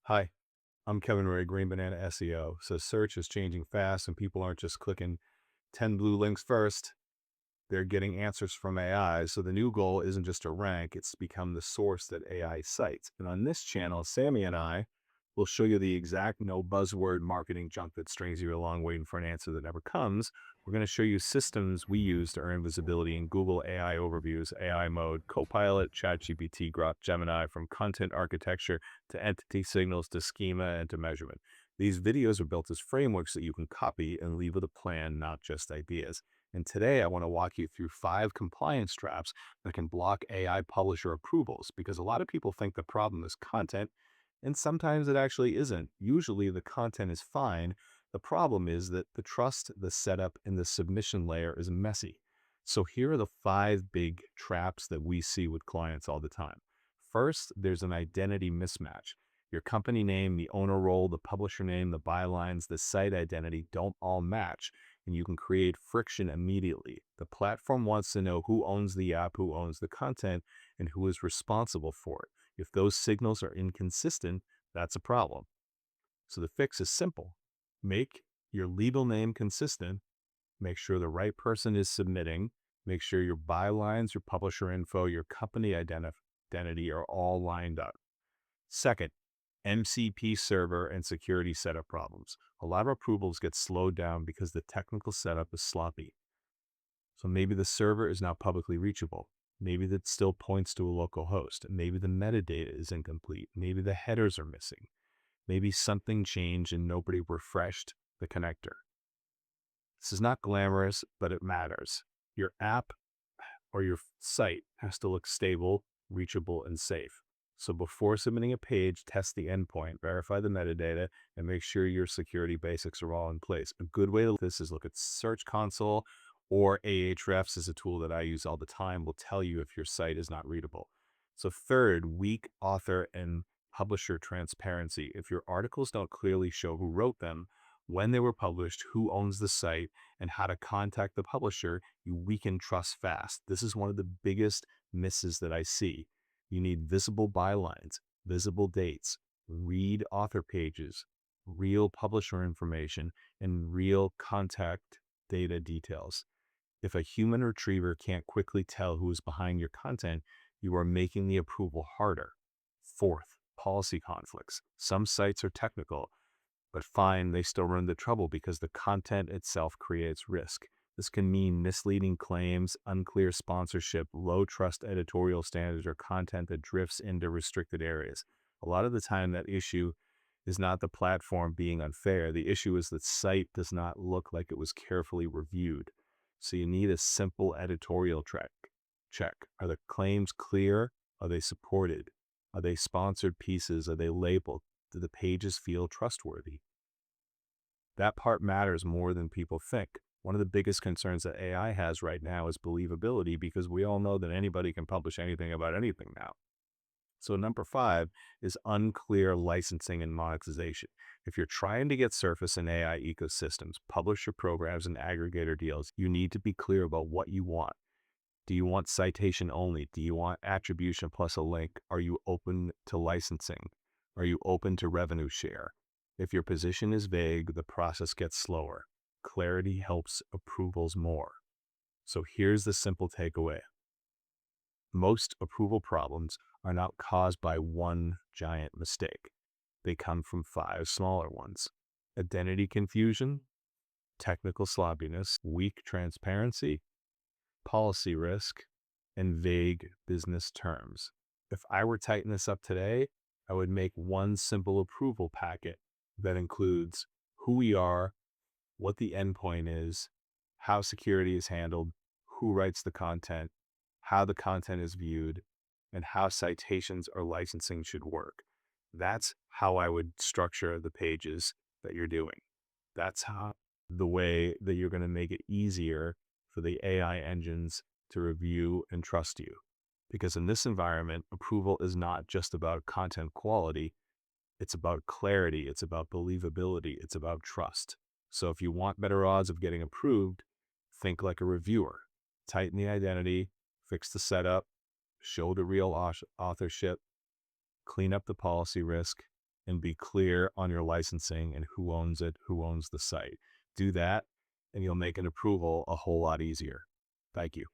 Hi, I'm Kevin Ray, Green Banana SEO. So search is changing fast and people aren't just clicking 10 blue links first. They're getting answers from AI. So the new goal isn't just to rank, it's to become the source that AI cites. And on this channel, Sammy and I will show you the exact no buzzword marketing junk that strings you along waiting for an answer that never comes. We're going to show you systems we use to earn visibility in Google AI overviews, AI mode, Copilot, ChatGPT, Grok, Gemini, from content architecture to entity signals to schema and to measurement. These videos are built as frameworks that you can copy and leave with a plan, not just ideas. And today I want to walk you through 5 compliance traps that can block AI publisher approvals, because a lot of people think the problem is content, and sometimes it actually isn't. Usually the content is fine. The problem is that the trust, the setup, and the submission layer is messy. So here are the 5 big traps that we see with clients all the time. First, there's an identity mismatch. Your company name, the owner role, the publisher name, the bylines, the site identity don't all match, and you can create friction immediately. The platform wants to know who owns the app, who owns the content, and who is responsible for it. If those signals are inconsistent, that's a problem. So the fix is simple. Make your legal name consistent, make sure the right person is submitting, make sure your bylines, your publisher info, your company identity are all lined up. Second, MCP server and security setup problems. A lot of approvals get slowed down because the technical setup is sloppy. So maybe the server is not publicly reachable. Maybe that still points to a local host. Maybe the metadata is incomplete. Maybe the headers are missing. Maybe something changed and nobody refreshed the connector. This is not glamorous, but it matters. Your app or your site has to look stable, reachable, and safe. So before submitting a page, test the endpoint, verify the metadata, and make sure your security basics are all in place. A good way to look at this is look at Search Console, or Ahrefs is a tool that I use all the time, will tell you if your site is not readable. So third, weak author and publisher transparency. If your articles don't clearly show who wrote them, when they were published, who owns the site, and how to contact the publisher, you weaken trust fast. This is one of the biggest misses that I see. You need visible bylines, visible dates, read author pages, real publisher information, and real contact data details. If a human retriever can't quickly tell who is behind your content, you are making the approval harder. Fourth, policy conflicts. Some sites are technical, but fine, they still run into trouble because the content itself creates risk. This can mean misleading claims, unclear sponsorship, low trust editorial standards, or content that drifts into restricted areas. A lot of the time, that issue is not the platform being unfair. The issue is that site does not look like it was carefully reviewed. So you need a simple editorial check. Are the claims clear? Are they supported? Are they sponsored pieces? Are they labeled? Do the pages feel trustworthy? That part matters more than people think. One of the biggest concerns that AI has right now is believability, because we all know that anybody can publish anything about anything now. So number 5 is unclear licensing and monetization. If you're trying to get surface in AI ecosystems, publisher programs, and aggregator deals, you need to be clear about what you want. Do you want citation only? Do you want attribution plus a link? Are you open to licensing? Are you open to revenue share? If your position is vague, the process gets slower. Clarity helps approvals more. So here's the simple takeaway. Most approval problems are not caused by one giant mistake. They come from 5 smaller ones: identity confusion, technical sloppiness, weak transparency, policy risk, and vague business terms. If I were tightening this up today, I would make one simple approval packet that includes who we are, what the endpoint is, how security is handled, who writes the content, how the content is viewed, and how citations or licensing should work. That's how I would structure the pages that you're doing. That's how the way that you're going to make it easier for the AI engines to review and trust you. Because in this environment, approval is not just about content quality, it's about clarity, it's about believability, it's about trust. So if you want better odds of getting approved, think like a reviewer. Tighten the identity, fix the setup, show the real authorship, clean up the policy risk, and be clear on your licensing and who owns it, who owns the site. Do that, and you'll make an approval a whole lot easier. Thank you.